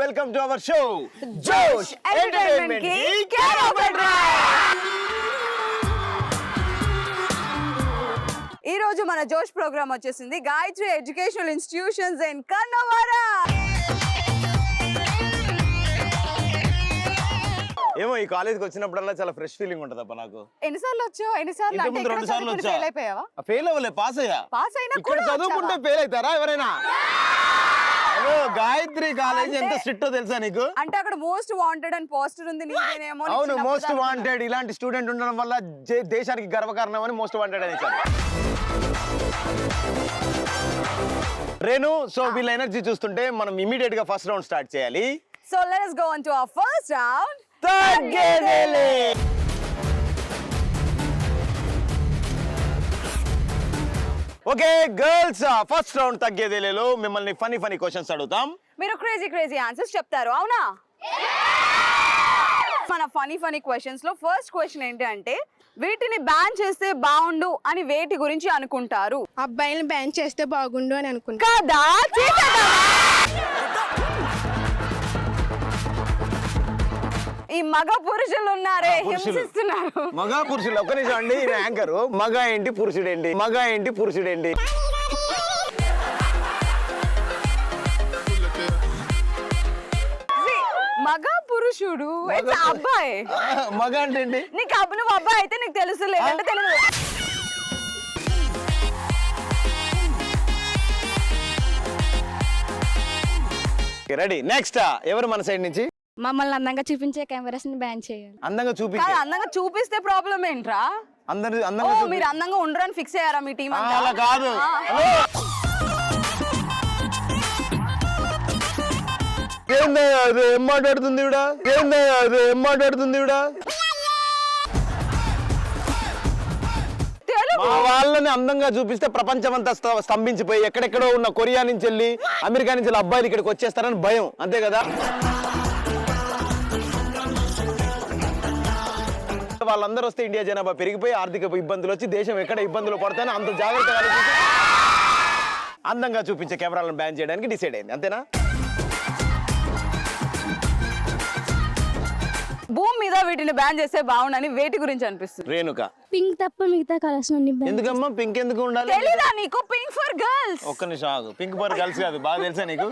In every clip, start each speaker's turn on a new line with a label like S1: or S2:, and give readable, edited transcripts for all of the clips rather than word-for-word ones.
S1: Welcome to our show జోష్ entertainment కి care of
S2: ఈ రోజు మన జోష్ ప్రోగ్రామ్ వచ్చేసింది గాయత్రి ఎడ్యుకేషనల్ ఇన్స్టిట్యూషన్స్ ఇన్ కన్నవరా.
S1: ఏమో ఈ కాలేజ్కి వచ్చినప్పుడల్లా చాలా ఫ్రెష్ ఫీలింగ్ ఉంటది అప్ప నాకు.
S2: ఎన్నిసార్లు వచ్చావు? ఎన్నిసార్లు అంటే
S1: ఇంతకు ముందు 2 సార్లు వచ్చా.
S2: ఫెయిల్ అయిపోయావా?
S1: ఫెయిల్ అవ్వలే, పాస్ అయ్యా.
S2: పాస్ అయినా
S1: ఇక్కడ
S2: కూడా
S1: చదువుకుంటే ఫెయిల్ అవుతారా ఎవరైనా? హలో, గాయత్రి కాలేజ్ ఎంత స్ట్రిక్ట్ తెలుసా నీకు?
S2: అంటే అక్కడ మోస్ట్ వాంటెడ్ అని పోస్టర్ ఉంది, నీదేనేమో.
S1: అవును, మోస్ట్ వాంటెడ్. ఇలాంటి స్టూడెంట్ ఉండడం వల్ల దేశానికి గర్వకారణం అని మోస్ట్ వాంటెడ్ అని ఇచ్చారు. రేణు, సో వీళ్ళ ఎనర్జీ చూస్తుంటే మనం ఇమీడియట్ గా ఫస్ట్ రౌండ్ స్టార్ట్ చేయాలి.
S2: So let us go on to our first round.
S1: తగ్గేదేలే. ఓకే గర్ల్స్, ఫస్ట్ రౌండ్ తగ్గేదేలేలో మిమ్మల్ని ఫనీ క్వశ్చన్స్ అడుగుతాం.
S2: మీరు క్రేజీ ఆన్సర్స్ చెప్తారు, అవునా? మన ఫనీ క్వశ్చన్స్ లో ఫస్ట్ క్వశ్చన్ ఏంటి అంటే, వీటిని బ్యాన్ చేస్తే బాగుండు అని వేటి గురించి అనుకుంటారు?
S3: అబ్బాయిని బ్యాన్ చేస్తే బాగుండు అని అనుకుంటా.
S2: కదా, ఈ మగ పురుషులు ఉన్నారే హింసిస్తున్నారు.
S1: మగ పురుషులు ఒక్క నిమిషం అండి. యాంకర్ మగ ఏంటి పురుషుడేంటి, మగ ఏంటి పురుషుడేంటి?
S2: మగ పురుషుడు అబ్బాయి.
S1: మగ అంటే ఏంటి?
S2: నీకు నువ్వు అబ్బాయి అయితే నీకు తెలుసు, లేదంటే తెలియదు.
S1: రెడీ, నెక్స్ట్ ఎవరు మన సైడ్ నుంచి?
S3: మమ్మల్ని అందంగా చూపించే కెమెరాస్ ని బ్యాన్ చేయాలి.
S1: అందంగా చూపించాలి.
S2: అందంగా చూపిస్తే ప్రాబ్లం ఏంట్రా?
S1: అందరు
S2: మీరు అందంగా ఉండరని ఫిక్స్ అయ్యారా మీ టీం?
S1: అలా కాదు. ఏం మాట్లాడుతుంది మా వాళ్ళని అందంగా చూపిస్తే ప్రపంచం అంతా స్తంభించిపోయి ఎక్కడెక్కడో ఉన్న కొరియా నుంచి వెళ్ళి అమెరికా నుంచి వెళ్ళి అబ్బాయిలు ఇక్కడికి వచ్చేస్తారని భయం, అంతే కదా? వాళ్ళందరూ వస్తే ఇండియా జనాభా పెరిగిపోయి ఆర్థిక ఇబ్బందులు వచ్చి దేశం ఎక్కడ ఇబ్బందులు పడతానో అంత జాగ్రత్తగా అందంగా చూపించే కెమెరాలను బ్యాన్ చేయడానికి డిసైడ్ అయింది, అంతేనా?
S2: భూమి మీద వీటిని బ్యాన్ చేస్తే బాగుండని వేటి గురించి అనిపిస్తుంది?
S1: రేణుక,
S3: పింక్ తప్ప మిగతా కలర్స్ నుండి
S1: ఎందుకమ్మా పింక్ ఎందుకు ఉండాలి?
S2: తెలీదా నీకు? Pink for girls.
S1: ఒక్క నిమిషం ఆగు. పింక్ ఫర్ గర్ల్స్ కాదు, బాగా తెలుసా నీకు?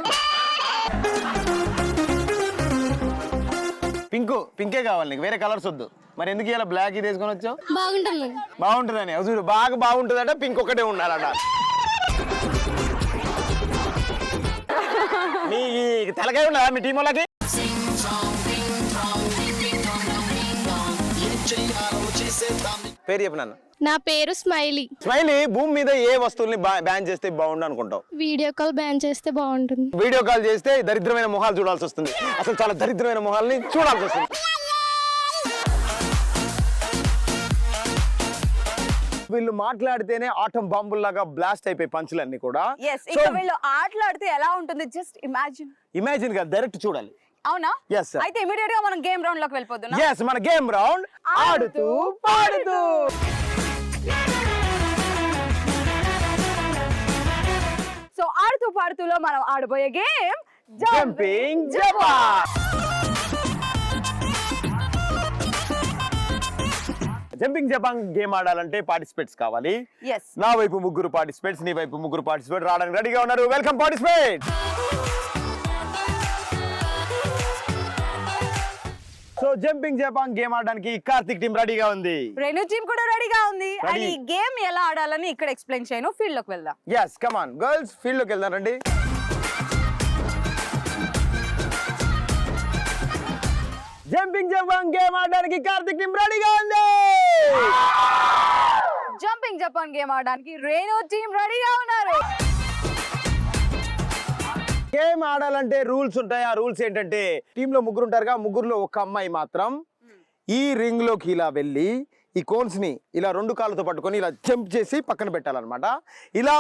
S1: పింకే కావాలి నీకు, వేరే కలర్స్ వద్దు. మరి ఎందుకు ఇలా బ్లాక్ ఇది వేసుకొని వచ్చావు? బాగుంటుందని. చూడు, బాగా బాగుంటుందట, పింక్ ఒకటే ఉండాలట. మీ తలకాయ ఉండదా మీ టీం వాళ్ళకి? పేరు చెప్పు నాన్న.
S3: నా పేరు స్మైలీ.
S1: స్మైలీ, భూమి మీద ఏ వస్తువుల్ని బ్యాన్ చేస్తే బాగుండు అనుకుంటావు?
S3: వీడియో కాల్ బ్యాన్ చేస్తే బాగుంటుంది.
S1: వీడియో కాల్ చేస్తే దరిద్రమైన మొహాలు చూడాల్సి వస్తుంది. అసలు చాలా దరిద్రమైన మొహాలని చూడాల్సి వస్తుంది. వీళ్ళు మాట్లాడితేనే ఆటం బాంబుల్లాగా బ్లాస్ట్ అయిపోయి పంచులన్నీ కూడా.
S2: వీళ్ళు ఆటలాడితే ఎలా ఉంటుంది జస్ట్
S1: ఇమాజిన్ గా డైరెక్ట్ చూడాలి,
S2: అవునా?
S1: Yes, sir.
S2: అయితే ఇమిడియట్ గా మనం గేమ్ రౌండ్ లోకి వెళ్ళిపోతున్నాం.
S1: yes, మన గేమ్ రౌండ్ ఆడుతూ పాడుతూ.
S2: సో ఆడుతూ పాడుతూలో మనం ఆడబోయే game
S1: jumping Japan. Jumping Japan game ఆడాలంటే పార్టిసిపేట్స్ కావాలి. నా వైపు 3 పార్టిసిపేట్స్, నీ వైపు 3 పార్టిసిపేట్ రావడానికి రెడీగా ఉన్నారు. Welcome participate. So jumping Japan game ఆడడానికి కార్తిక్ టీం రెడీగా ఉంది,
S2: రేణు టీం కూడా రెడీగా ఉంది. అండ్ ఈ గేమ్ ఎలా ఆడాలని ఇక్కడ ఎక్స్ప్లెయిన్ చేయను, ఫీల్డ్ లోకి వెళ్దాం.
S1: yes, come on girls, field లోకి వెళ్దాం రండి. జంపింగ్ జపాన్ గేమ్ ఆడడానికి కార్తిక్ టీం రెడీగా ఉంది.
S2: జంపింగ్ జపాన్ గేమ్ ఆడడానికి రేణు టీం రెడీగా ఉన్నారు.
S1: గేమ్ ఆడాలంటే రూల్స్ ఉంటాయి. ఆ రూల్స్ ఏంటంటే, టీమ్ లో 3 ఉంటారుగా, 3లో ఒక అమ్మాయి మాత్రం ఈ రింగ్ లోకి ఇలా వెళ్ళి ఈ కోన్స్ ని ఇలా 2 కాళ్ళతో పట్టుకొని ఇలా జంప్ చేసి పక్కన పెట్టాలన్నమాట. ఇలా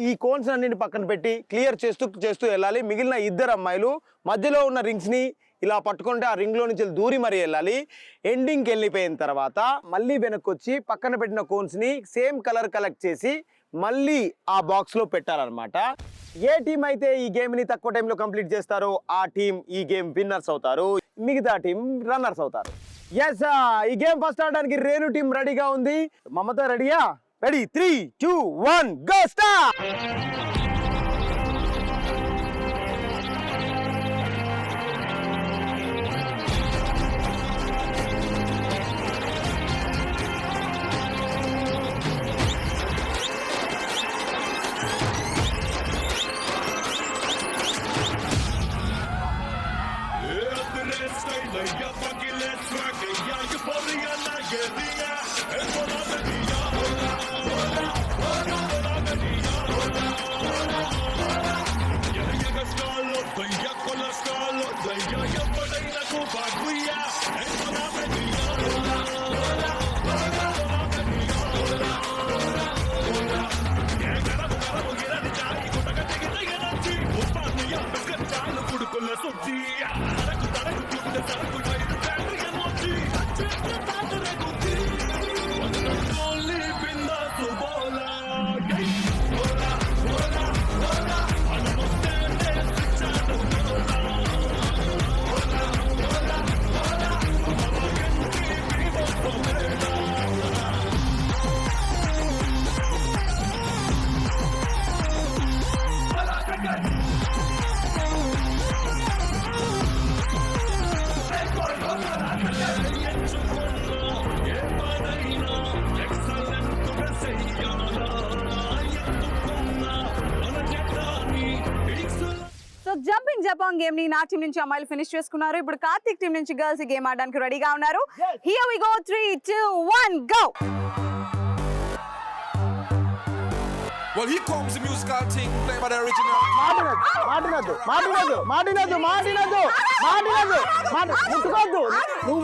S1: ఈ కోన్స్ అన్నింటిని పక్కన పెట్టి క్లియర్ చేస్తూ వెళ్ళాలి. మిగిలిన 2 అమ్మాయిలు మధ్యలో ఉన్న రింగ్స్ ని ఇలా పట్టుకుంటే ఆ రింగ్ లో నుంచి దూరి మరీ వెళ్ళాలి. ఎండింగ్కి వెళ్ళిపోయిన తర్వాత మళ్ళీ వెనక్కి వచ్చి పక్కన పెట్టిన కోన్స్ ని సేమ్ కలర్ కలెక్ట్ చేసి మళ్ళీ ఆ బాక్స్ లో పెట్టాలన్నమాట. ఏ టీం అయితే ఈ గేమ్ ని తక్కువ టైంలో కంప్లీట్ చేస్తారో ఆ టీం ఈ గేమ్ విన్నర్స్ అవుతారు, మిగతా టీం రన్నర్స్ అవుతారు. ఎస్, ఈ గేమ్ ఫస్ట్ ఆడడానికి రేణు టీం రెడీగా ఉంది. మమత రెడీయా? Ready, 3, 2, 1 go start.
S2: Jumping Japan game ని నా టీం నుంచి అమ్మాయిలు ఫినిష్ చేసుకున్నారు. ఇప్పుడు కార్తిక్ టీం నుంచి గర్ల్స్ ఈ గేమ్ ఆడడానికి రెడీగా ఉన్నారు. Here we go, 3, 2, 1 go.
S4: Well, here comes the musical thing played by the original.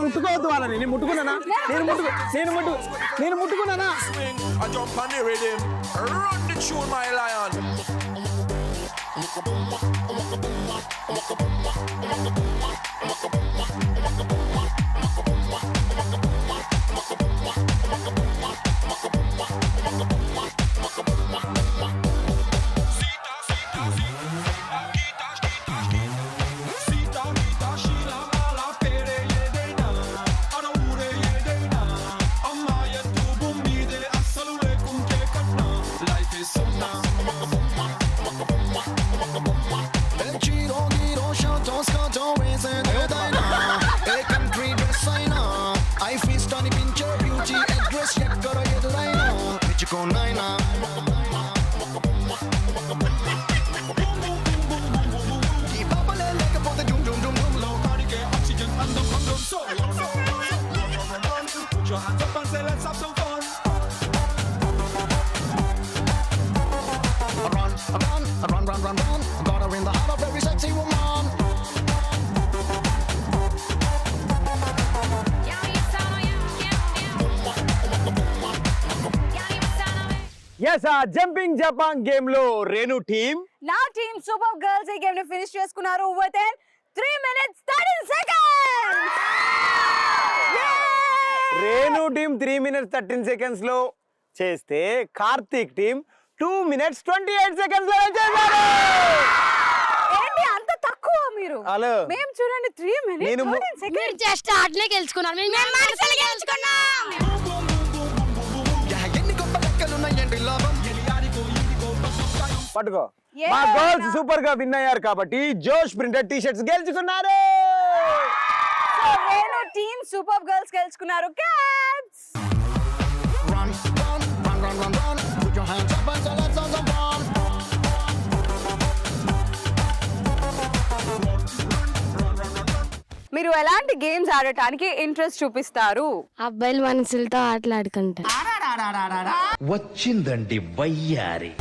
S1: ముట్టుకోవద్దు వాళ్ళని. నేను ముట్టుకున్నానా? నేను ముట్టుకున్నానా?
S4: Swing, I jump on the rhythm, run the tune, my lion.
S1: Yes, jumping Japan game లో Renu team,
S2: నా team super girls ఈ game ని finish చేసుకున్నారు with in 3 minutes 13 seconds.
S1: Renu team 3 minutes 13 seconds లో చేస్తే కార్తిక్ టీం 2 minutes 28 seconds లో చేశారు.
S2: ఏంటి అంత తక్కువ మీరు?
S1: హలో,
S2: మేము చూడండి 3 minutes
S1: నేను
S2: 13 seconds.
S3: జస్ట్ ఆటలే గెలుచుకున్నారు, మేము మనసులు గెలుచుకున్నాం.
S1: పట్టుకో.
S2: Yeah.
S1: మా గర్ల్స్ సూపర్ గా విన్ అయ్యారు కాబట్టి జోష్ ప్రింటెడ్ టీ షర్ట్స్ గెలుచుకున్నారు.
S2: రేణు టీం సూపర్ గర్ల్స్ గెలుచుకున్నారు క్యాప్స్. మీరు ఎలాంటి గేమ్స్ ఆడటానికి ఇంట్రెస్ట్ చూపిస్తారు?
S3: అబ్బాయిలు మనసులతో ఆటలాడుకుంటారు.
S5: వచ్చిందండి వయ్యారి.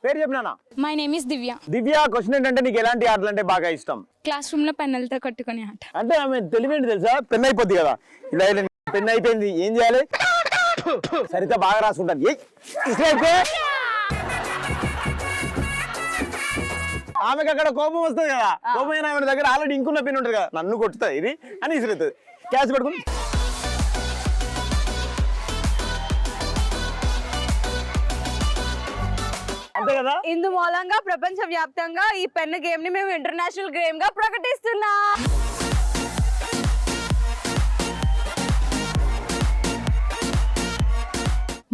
S1: పేరు చెప్పినానా?
S3: My name is Divya.
S1: Divya, question ఏంటంటే నీకు ఎలాంటి ఆటలు అంటే బాగా ఇష్టం?
S3: క్లాస్ రూమ్ లో పెన్నులతో కొట్టుకునే ఆట.
S1: అంటే ఆమె తెలివేంటి తెలుసా, పెన్ అయిపోద్ది కదా, ఇలా పెన్ అయిపోయింది, ఏం చేయాలి? సరిత బాగా రాసుకుంటాను. ఆమెకు అక్కడ కోపం వస్తుంది కదా, కోపం అయినా ఆమె దగ్గర ఆల్రెడీ ఇంకున్న పెన్ ఉంటుంది కదా, నన్ను కొట్టుతుంది ఇది అని ఇసురుతుంది. క్యాచ్ పట్టుకుని అంతే కదా?
S2: ఇందు మూలంగా ప్రపంచ వ్యాప్తంగా ఈ పెన్ గేమ్ ని మేము ఇంటర్నేషనల్ గేమ్ గా ప్రకటిస్తున్నాం.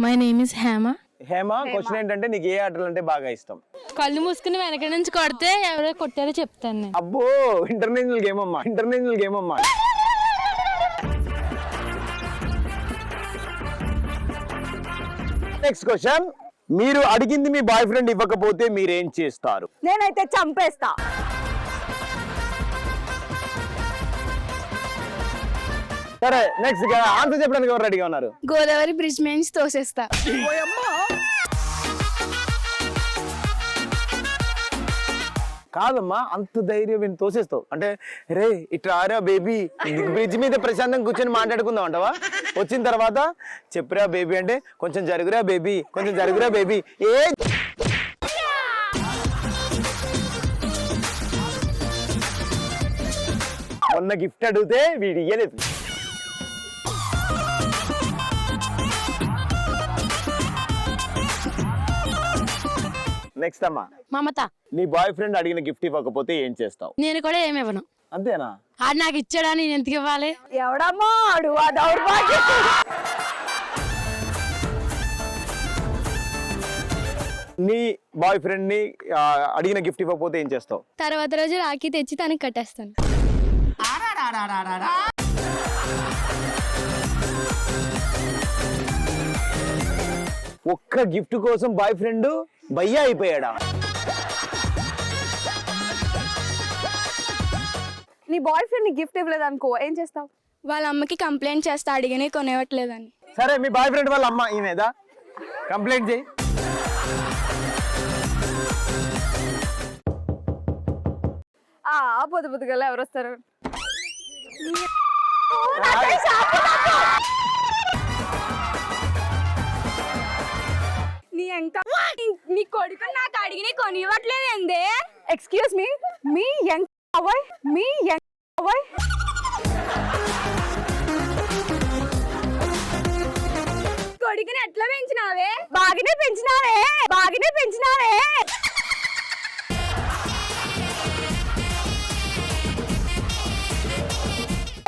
S3: My name is Hema.
S1: Hema, question ఏంటంటే నీకు ఏ ఆటలు అంటే బాగా ఇష్టం?
S3: కళ్ళు మూసుకుని వెనక నుంచి కొడితే ఎవరో కొట్టారో చెప్తాను నేను.
S1: అబ్బో, ఇంటర్నేషనల్ గేమ్ అమ్మా, ఇంటర్నేషనల్ గేమ్ అమ్మా. నెక్స్ట్ క్వశ్చన్, మీరు అడిగింది మీ బాయ్ ఫ్రెండ్ ఇవ్వకపోతే మీరేం చేస్తారు?
S2: నేనైతే చంపేస్తా.
S1: సరే, నెక్స్ట్ ఆన్సర్ చెప్పడానికి ఎవరు రెడీగా ఉన్నారు?
S3: గోదావరి బ్రిడ్జ్ మీద తోసేస్తా.
S1: కాదమ్మా, అంత ధైర్యం నేను తోసేస్తావు అంటే, రే ఇట్లా ఆరా బేబీ, బ్రిడ్జ్ మీద ప్రశాంతంగా కూర్చొని మాట్లాడుకుందాం అంటవా? వచ్చిన తర్వాత చెప్పురా బేబీ అంటే, కొంచెం జరుగురా బేబీ, కొంచెం జరుగురా బేబీ. ఏ మొన్న గిఫ్ట్ అడిగితే వీడు ఇయ్యలేదు. నెక్స్ట్ అమ్మా,
S3: మమత.
S1: నీ బాయ్ ఫ్రెండ్ అడిగిన గిఫ్ట్ ఇవ్వకపోతే ఏం చేస్తావు?
S3: నేను కూడా ఏమి ఇవ్వను.
S1: అంతేనా?
S3: ఆడు నాకు ఇచ్చాడా, నేను ఎందుకు ఇవ్వాలి?
S2: ఎవడమ్మా ఆడు? ఆ దౌర్భాగ్యం.
S1: నీ బాయ్ ఫ్రెండ్ ని అడిగిన గిఫ్ట్ ఇవ్వకపోతే ఏం చేస్తావు?
S3: తర్వాత రోజు రాఖీ తెచ్చి తనకి కట్టేస్తాను.
S1: ఒక్క గిఫ్ట్ కోసం బాయ్ ఫ్రెండ్ భయ్యా అయిపోయాడా?
S2: నీ బాయ్ ఫ్రెండ్ ని గిఫ్ట్ ఇవ్వలేదు అనుకో, ఏం చేస్తావు?
S3: వాళ్ళ అమ్మకి కంప్లైంట్ చేస్తా, అడిగినే కొనివ్వట్లేదని.
S1: సరే, మీ బాయ్ ఫ్రెండ్ వాళ్ళ అమ్మ ఈమెదా? కంప్లైంట్ చేయి.
S2: పొద్దు పొద్దుగల ఎవరు వస్తారు?
S3: నీ కొడుకు నాకు అడిగినే కొనివ్వట్లేదు ఏందే?
S2: ఎక్స్క్యూజ్ మీ, మీ యంగ్ అవాయ్, మీ యంగ్ అవాయ్.
S3: కొడుకుని ఎట్లా పెంచినావే?
S2: బాగానే పెంచినారే, బాగానే పెంచినారే.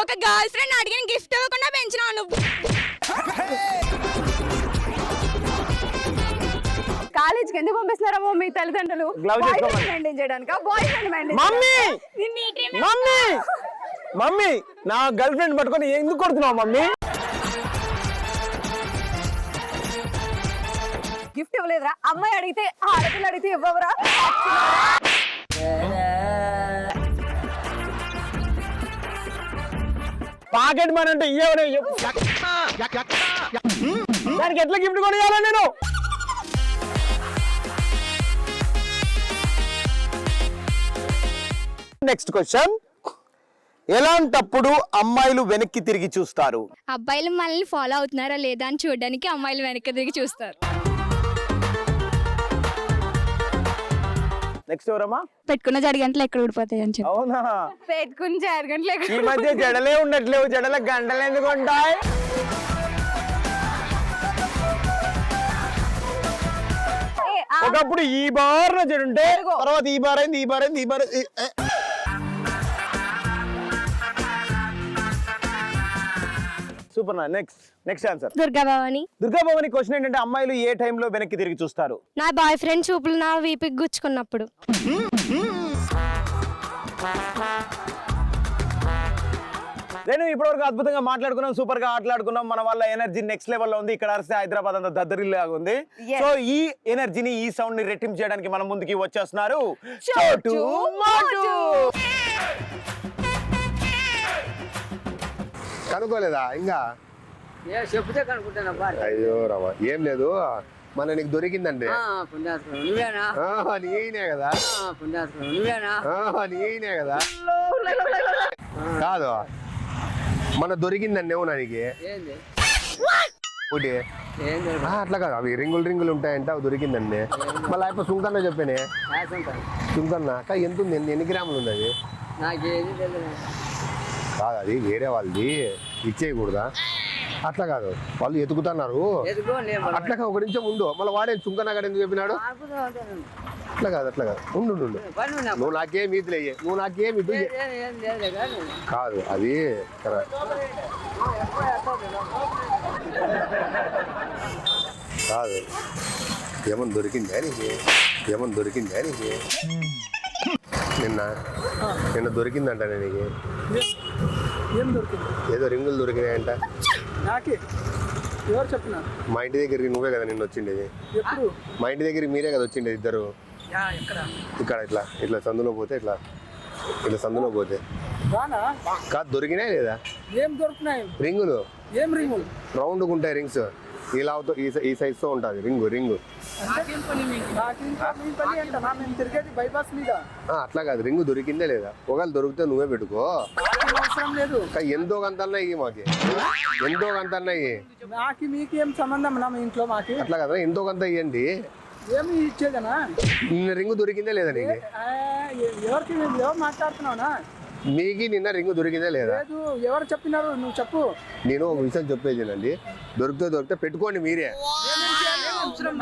S3: ఒక గర్ల్ ఫ్రెండ్ అడిగిన గిఫ్ట్ ఇవ్వకుండా పెంచినావు నువ్వు.
S2: కాలేజీకి ఎందుకు పంపిస్తున్నారమ్మో మీ తల్లిదండ్రులు?
S1: Glove చేసుకోమని.
S2: మెయింటైన్ చేయడానికి, boy friend maintain.
S1: Mummy mummy mummy, నా గర్ల్ ఫ్రెండ్ పట్టుకొని ఎందుకు కొడుతున్నావు మమ్మీ?
S2: గిఫ్ట్ ఇవ్వలేదురా? అమ్మాయి అడిగితే, ఆడపిల్ల అడిగితే ఇవ్వవరా?
S1: పాకెట్ మనీ అంటే ఇవ్వనే దానికి ఎట్లా గిఫ్ట్ కొనియాలా నేను? నెక్స్ట్ క్వశ్చన్, ఎలాంటప్పుడు అమ్మాయిలు వెనక్కి తిరిగి చూస్తారు?
S3: అబ్బాయిలు మనల్ని ఫాలో అవుతున్నారా లేదా అని చూడడానికి అమ్మాయిలు వెనక్కి తిరిగి చూస్తారు.
S1: నెక్స్ట్ ఎవరమ్మా?
S3: పెట్టుకున్న జడిగంటలు ఎక్కడ ఊడిపోతాయి అని చెప్పి.
S1: అవునా?
S2: పెట్టుకుని జరగట్లేదు.
S1: ఈ మధ్య జడలే ఉండట్లేవు, జడల గంటలు ఎందుకు ఉంటాయి? ఒకప్పుడు ఈ బార్న జడుంటే తర్వాత ఈ బార్ అయింది, ఈ బార్ అయింది, ఈ bar. Super. Next answer
S3: Durga Bhavani.
S1: Durga Bhavani question ఏంటంటే, అమ్మాయిలు ఏ టైంలో వెనక్కి తిరిగి చూస్తారు?
S3: నా బాయ్ ఫ్రెండ్ చూపులు నా వీపుకి గుచ్చుకున్నప్పుడు.
S1: నేను ఇప్పటివరకు అద్భుతంగా మాట్లాడుకున్నాం, సూపర్ గా ఆటలాడుకున్నాం. మన వల్ల ఎనర్జీ నెక్స్ట్ లెవెల్ లో ఉంది. ఇక్కడ అరిస్తే హైదరాబాద్ అంతా దద్దరిల్లాగా ఉంది.
S2: Yes.
S1: సో ఈ ఎనర్జీని, ఈ సౌండ్ ని రెట్టింపు చేయడానికి మన ముందుకి వచ్చేస్తున్నారు
S2: చోటు మోటు.
S5: కనుక్కోలేదా ఇంకా?
S6: చెప్తే కనుక్కుంటాను.
S5: అయ్యో రమా, ఏం లేదు, మన నీకు దొరికిందండి.
S6: నువ్వేనా?
S5: నేనే కదా,
S6: నువ్వేనా?
S5: నేనే కదా. కాదు, మన దొరికిందండి. ఏమో నీకు
S6: ఏంది
S5: ఒకటి
S6: ఏంది?
S5: అట్లా కాదు, అవి రింగులు ఉంటాయంటే అవి దొరికిందండి. మళ్ళీ అయిపో సుంకన్న చెప్పానే, సుంకన్న ఎంత ఉంది, ఎన్ని గ్రాములు ఉంది అది?
S6: నాకేది తెలియదు.
S5: కాదు, అది వేరే వాళ్ళది, ఇచ్చేయకూడదా? అట్లా కాదు వాళ్ళు ఎతుకుతున్నారు
S6: ఎదుగో నేను
S5: అట్లా కాదు, ఒక నిమిషం ఉండు. మళ్ళీ వాడే చుంకనగాడు ఎందుకు చెప్పినాడు? అట్లా కాదు ఉండు ఉండు.
S6: పని ఉన్నా
S5: నువ్వు నాకేం ఇది లేయే, నువ్వు నాకేం ఇది
S6: ఏం లేదు కానీ
S5: కాదు అది కాదు. ఏమన్నా దొరికిందా నీకు? ఏమన్నా దొరికిందా నీకు? నిన్న దొరికిందంట నీకు?
S7: ఏం దొరికింది?
S5: ఏదో రింగులు దొరికినాయంట.
S7: నాకే ఎవరు చెప్పినారు?
S5: మా ఇంటి దగ్గరికి నువ్వే కదా నిన్న వచ్చిండేది.
S7: ఎప్పుడు?
S5: మా ఇంటి దగ్గరికి మీరే కదా వచ్చిండేది ఇద్దరు.
S7: ఎక్కడ?
S5: ఇక్కడ ఇట్లా ఇట్లా సందులో పోతే ఇట్లా సందులో పోతే
S7: రానా?
S5: కాదు దొరికినాయి లేదా
S7: ఏం దొరుకుతున్నాయి?
S5: రింగులు?
S7: ఏం రింగులు?
S5: రౌండ్గా ఉంటాయి రింగ్స్, ఇలా ఈ సైజ్తో ఉంటుంది రింగు.
S7: నాకేం పని మీకు? నాకేం పని అంటనా? మేము తిరిగేది బైపాస్ మీద.
S5: అట్లా కాదు, రింగు దొరికిందే లేదా? ఒకవేళ దొరికితే నువ్వే పెట్టుకో.
S7: నాకేం అవసరం లేదు.
S5: ఎంతో కొంత అన్నాయి మాకి, ఎంతో కొంత అన్నాయి.
S7: నాకు మీకు ఏం సంబంధం నా మీ ఇంట్లో? మాకి
S5: అట్లా కదా, ఎంతో కొంత ఇవ్వండి.
S7: ఏమి ఇచ్చేదనా?
S5: నిన్న రింగు దొరికిందే లేదా నీకు?
S7: ఎవరికి ఎవరు మాట్లాడుతున్నావునా?
S5: మీకు నిన్న రింగు దొరికిందే లేదా?
S7: లేదు. ఎవరు చెప్పినారు? నువ్వు చెప్పు.
S5: నేను ఒక విషయం చెప్పేదేనండి, దొరికితే పెట్టుకోండి మీరే.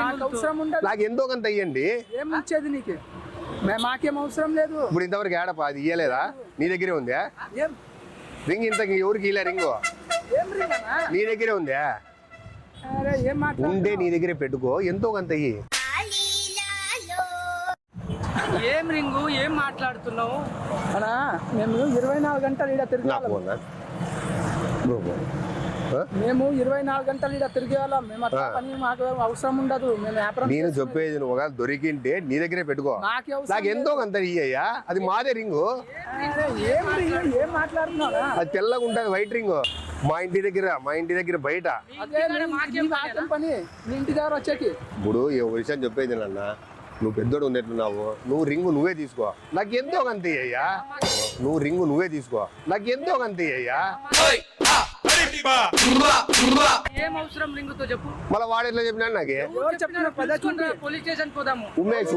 S7: నాకు అవసరం ఉండదు.
S5: నాకు ఎంతో కొంత ఇవ్వండి.
S7: ఏం ఇచ్చేది నీకు? మాకేం అవసరం లేదు.
S5: ఇప్పుడు ఇంతవరకు ఏడపా అది ఇయ్యలేదా? నీ దగ్గరే ఉందా
S7: ఏం
S5: రింగ్? ఇంత ఎవరికి ఇయ్యలే రింగు?
S7: ఏం రింగ్ అన్నా?
S5: నీ దగ్గరే ఉందా?
S7: అరే ఏం మాట్లాడు?
S5: ఉండే నీ దగ్గరే పెట్టుకో, ఎంతో కొంత ఇయ్యి.
S7: ఏం రింగు? ఏం మాట్లాడుతున్నావు అన్నా? మేము 24 గంటలు ఈడ తిరిగి
S5: నాకు పోనా?
S7: మేము 24 గంటలు ఈడ తిరిగే వాళ్ళం. మేము అట్లా పని మాకు అవసరం ఉండదు. మేము వ్యాపారం
S5: నేను చెప్పేది నువ్వు ఒకవేళ దొరికింటే నీ దగ్గరే పెట్టుకో.
S7: మాకే అవసరం
S5: నాకు ఎంతో కొంత ఇయ్యయ్యా, అది మాదే రింగు.
S7: అరే ఏం రింగు? ఏం మాట్లాడుతున్నావు?
S5: అది తెల్లగా ఉంటుంది, వైట్ రింగు. మా ఇంటి దగ్గర బయట.
S7: అదే మాకేం పని మీ ఇంటి దగ్గర వచ్చేకి?
S5: ఇప్పుడు ఒక విషయం చెప్పేది నాన్న, నువ్వు పెద్దోడు ఉన్నట్లున్నావు. నువ్వు రింగు నువ్వే తీసుకో, నాకు ఎంతో కొంత ఇయ్యయ్యా. నువ్వు రింగు నువ్వే తీసుకో, నాకు ఎంతో కొంత ఇయ్యయ్యా.
S7: ఏం అవసరం రింగుతో చెప్పు.
S5: మళ్ళీ వాడు ఎట్లా చెప్పినాడు నాకు?
S7: ఎవరు చెప్పినారు? పోలీస్ స్టేషన్ పోదాము.
S5: ఉమేష్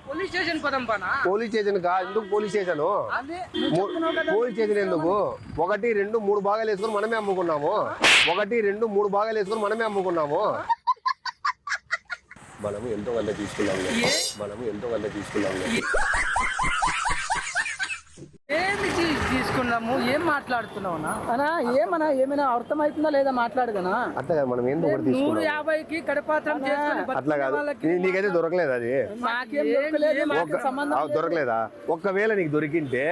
S7: పోలీస్ స్టేషన్ పోదాం పనా?
S5: పోలీస్ స్టేషన్ కాదు, ఎందుకు పోలీస్ స్టేషన్?
S7: అదే నువ్వు చెప్తున్నావు కదా.
S5: పోలీస్ స్టేషన్ ఎందుకు? 1, 2, 3 భాగాలు వేసుకొని మనమే అమ్ముకున్నాము. 1, 2, 3 భాగాలు వేసుకొని మనమే అమ్ముకున్నాము. మనము ఎంతో కొంత తీసుకున్నాము.
S7: ఏమి తీసుకున్నాము? ఏం మాట్లాడుతున్నావునా అన్నా? ఏమైనా అర్థమవుతుందా లేదా? మాట్లాడదనా?
S5: అట్లా కాదు, మనం ఏందో ఒకటి తీసుకున్నాం.
S7: 150కి కడపాత్రం చేసుకొని
S5: అట్లా కాదు, నీకైతే దొరకలేదు అది.
S7: మాకేం దొరకలేదు. మాకు సంబంధం
S5: దొరకలేదా? ఒక్కవేళ నీకు దొరికింటే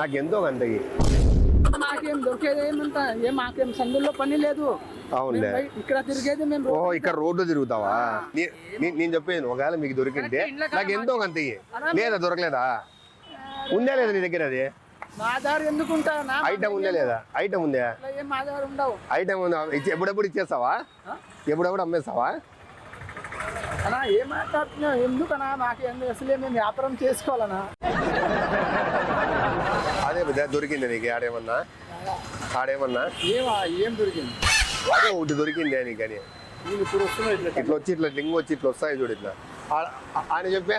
S5: నాకు ఎంతో కొంత ఇయ్యి.
S7: మాకేం దొరికేది ఏమంతా? మాకేం సందుల్లో పని లేదు.
S5: అవునులే,
S7: ఇక్కడ తిరిగేది మేము.
S5: ఓహో, ఇక్కడ రోడ్డు తిరుగుతావా? నేను చెప్పేది ఒకవేళ మీకు దొరికింటే నాకు ఎంతో కొంత ఇయ్యి. లేదా దొరకలేదా? ఉందా లేదా నీ దగ్గర? అది
S7: మా దగ్గర ఎందుకుంటా?
S5: ఐటమ్ ఉందా లేదా? ఐటమ్ ఉందా?
S7: ఏం మా దగ్గర ఉండవు.
S5: ఐటమ్ ఉందా? ఎప్పుడెప్పుడు ఇచ్చేస్తావా? ఎప్పుడెప్పుడు అమ్మేస్తావా?
S7: అన్నా ఏం మాట్లాడుతున్నావు? ఎందుకన్నా? మాకు అసలే మేము వ్యాపారం చేసుకోవాలన్నా.
S5: అదే దొరికింది నీకు ఆడేమన్నా?
S7: ఏం దొరికింది?
S5: అదే ఒకటి దొరికింది నీకని.
S7: నేను ఇప్పుడు వస్తున్నా
S5: ఇట్లా వచ్చి ఇట్లా లింగ్ వచ్చి ఇట్లా వస్తాయి చూడు, ఇట్లా ఆయన చెప్పే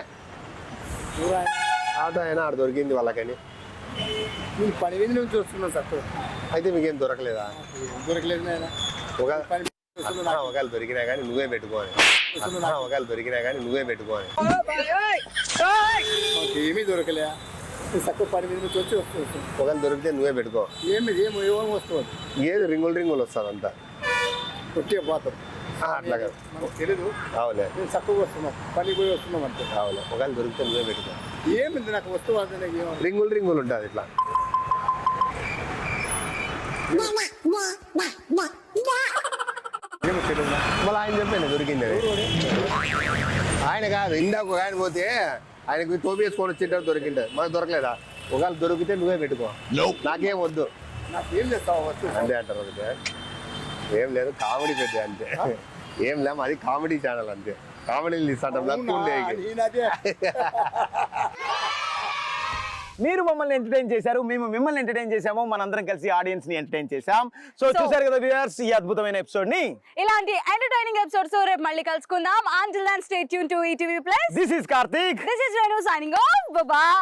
S5: ఆటో అయినా ఆడ దొరికింది వాళ్ళకని.
S7: నేను 10 నుంచి వస్తున్నాను సార్.
S5: అయితే మీకేం దొరకలేదా?
S7: దొరకలేదు నాయన.
S5: ఒకవేళ దొరికినా కానీ నువ్వే పెట్టుకోని.
S7: ఏమీ దొరకలే. తక్కువ 10 నుంచి వచ్చి వస్తుంది.
S5: ఒకవేళ దొరికితే నువ్వే పెట్టుకో.
S7: ఏం వస్తుంది?
S5: ఏది రింగులు వస్తుంది అంతా
S7: కొట్టిగా పోతాం.
S5: అట్లా కాదు,
S7: మనకు తెలీదు.
S5: అవులే,
S7: మేము తక్కువ వస్తున్నాం, పని పోయి వస్తున్నాం అంతే.
S5: అవులే. ఒకవేళ దొరికితే నువ్వే పెట్టుకో.
S7: ఏమింది నాకు వస్తువు? అదే
S5: రింగులు ఉంటుంది ఇట్లా.
S7: ఏమో తెలియదు.
S5: మళ్ళీ ఆయన చెప్పాను దొరికింది అని. ఆయన కాదు, ఇందాక ఒక ఆయన పోతే ఆయనకి టోపీ వేసుకొని వచ్చింటారు, దొరికింటారు. మనకు దొరకలేదా? ఒకవేళ దొరికితే నువ్వే పెట్టుకో, నాకేం వద్దు.
S7: నాకేం చేస్తావు వస్తువు?
S5: అంతే అంటారు. ఒకటే ఏం లేదు, కామెడీ పెద్ద అంతే. ఏం లేము, అది కామెడీ ఛానల్ అంతే. కామెడీలు ఇస్తాంటాం.
S1: మీరు మమ్మల్ని ఎంటర్టైన్ చేశారు, మేము మిమ్మల్ని ఎంటర్టైన్ చేసాము, మనందరం కలిసి ఆడియన్స్ ని ఎంటర్టైన్ చేసాం. సో చూసారు కదా వ్యూయర్స్, ఈ అద్భుతమైన ఎపిసోడ్ ని.
S2: ఇలాంటి ఎంటర్టైనింగ్ ఎపిసోడ్స్ రేపు మళ్ళీ కలుసుకుందాం. Until then, stay tuned to ETV Plus.
S1: This is Karthik.
S2: This is Renu signing off. Bye bye.